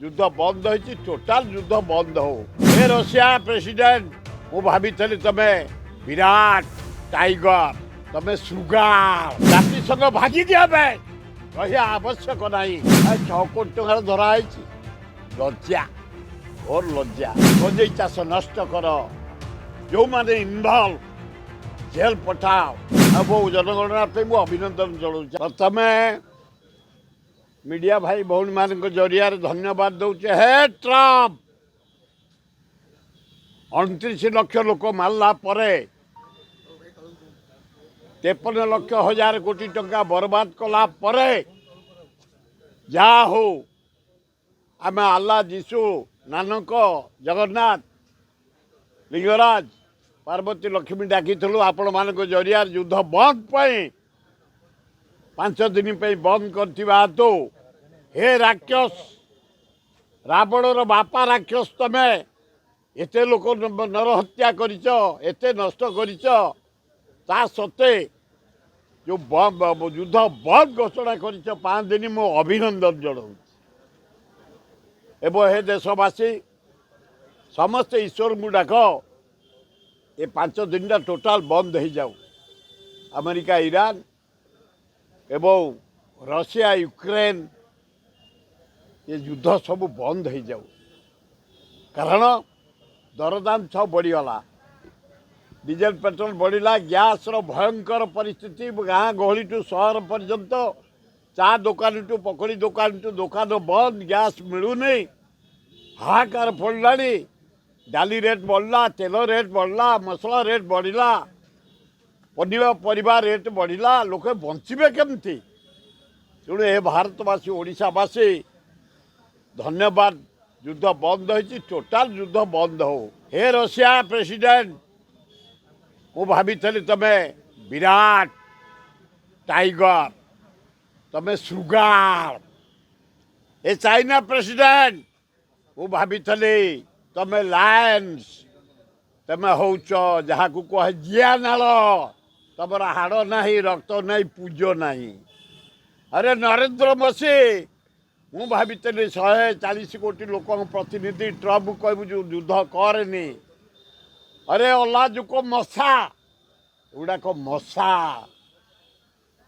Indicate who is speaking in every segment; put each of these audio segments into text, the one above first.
Speaker 1: युद्ध बंद हो टोटाल युद्ध बंद हो हे रशिया प्रेसिडेंट मु भाभी तमे विराट टाइगर तमे सुगार जाति संग भागी दिया रही आवश्यक नहीं 6 कोटी टंकार धराई लज्जा घोर लज्जा गंजेई चाष नष्ट कर जो माने इनवल्व जेल पठाओ अब जनगणना मुझे अभिनंदन जनाऊँ प्रथमे मीडिया भाई भौणी मान जरिया धन्यवाद दौचे हे ट्रम्प 29 लाख लोक मारला 53 लाख हजार कोटी टंका बर्बाद कला जा हो आम आल्ला जीशु नानक जगन्नाथ लिंगराज पार्वती लक्ष्मी डाकी आपण मान जरिया युद्ध बंद पाई 5 दिन बंद कर हे राक्षस रावणर बापा राक्षस तमे एते लोक नरहत्या करते नष्ट कर सत्वे जो युद्ध बंद घोषणा कर 5 दिन मो अभिनंदन जनाऊँ एवं हे देशवासी समस्त ईश्वर को डाक ये 5 दिन टोटाल बंद हो जाऊ अमेरिका ईरान एवं रशिया यूक्रेन ये युद्ध सब बंद हो जाऊ कारण दरदाम सब बढ़ीगला डीजेल पेट्रोल बढ़ला गैस भयंकर परिस्थिति गाँ गहली टू सहर पर्यंत चा दुकान टू पकड़ी दुकान टू दुकान बंद गैस मिलूनी हाहाकार पड़ा डाली रेट बढ़ला तेल रेट बढ़ला मसला रेट बढ़ला पनिपरिया रेट बढ़ला लोक बंचे केमती तेणु ए भारतवासी ओडिशावासी धन्यवाद युद्ध बंद हो टोटाल युद्ध बंद हो हे रशिया प्रेसिडेंट मु भाभी तमे विराट टाइगर तमे सुगार ए चाइना प्रेसिडेंट मु भाभी तमे लायंस तमे हौ जहाँ को कह जिया नाल तमर हाड़ ना रक्त नहीं पूज नहीं अरे नरेंद्र मोदी मु भाभी 140 कोटी लोक प्रतिनिधि ट्रम्प कहू जो युद्ध करनी अरे अल्लाह जो को मशा गुड़ाक मशा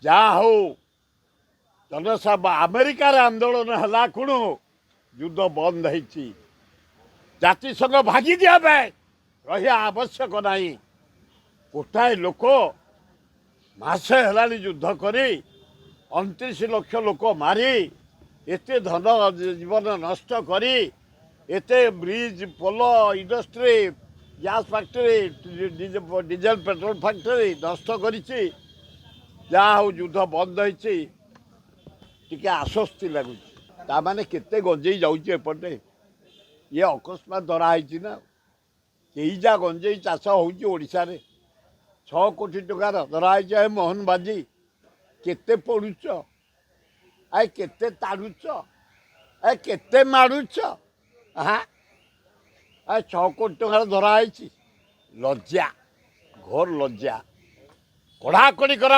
Speaker 1: जा हो जनसभा अमेरिका आंदोलन है कुणु युद्ध बंद हो जाति संग भागी दिया रही आवश्यक नहीं गोटाए लोक मासे है युद्ध करी 29 लाख लोक मारी एते धन जीवन नष्ट करी एते bridge pole industry gas factory diesel petrol factory नष्ट करी जा हो युद्ध बंद होती आश्वस्ति लगुच ताने केते गंजेई जाऊे ये अकस्मात धराई ना यही जा गंजेई चाष होशार 6 कोटी टंकार धराई मोहन बाजी केते पड़ुच आए केते ताड़ुच आए केते मारुच हाँ 6 कोटी टंकार धराई लज्जा घोर लज्जा कड़ाकड़ी कर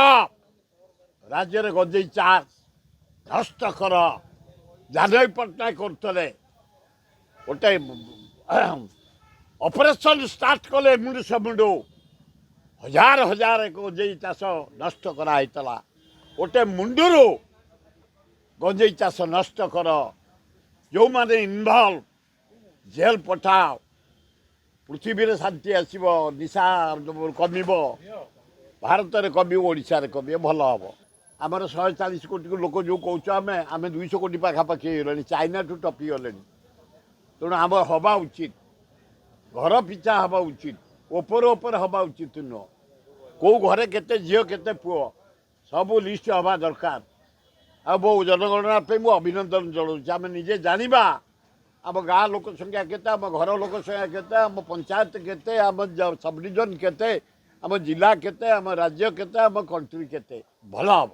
Speaker 1: राज्य में गंजेई चाष नष्ट कर जानवी पट्टनायक करते गोटे ऑपरेशन स्टार्ट कले मुंडू मुंडू हजार हजार गंजेई चाष नष्ट कराइला गोटे मुंडू गंजेई चाष नष्ट कर जो माने इनवल्व जेल पठाओ पृथ्वी शांति आसब निशा कम भारत में कम ओडिशा रे कम भल हम आमर 140 कोटी लोक जो कौन आम 200 कोटी पाखापाखि हो चाइना ठू टपी गले तेणु आम हवा उचित घर पिछा हवा उचित ओपर हवा उचित नुह कौ घरे केते झील केते पुओ सब लिस्ट हवा दरकार अब जनगणना मुझे अभिनंदन जनाऊँ आम निजे जाना आम गाँ लोक संख्या केते आम घर लोक संख्या केते आम पंचायत केते आम सब डिविजन केते आम जिला केते आम राज्य केते आम कंट्री केते भल हम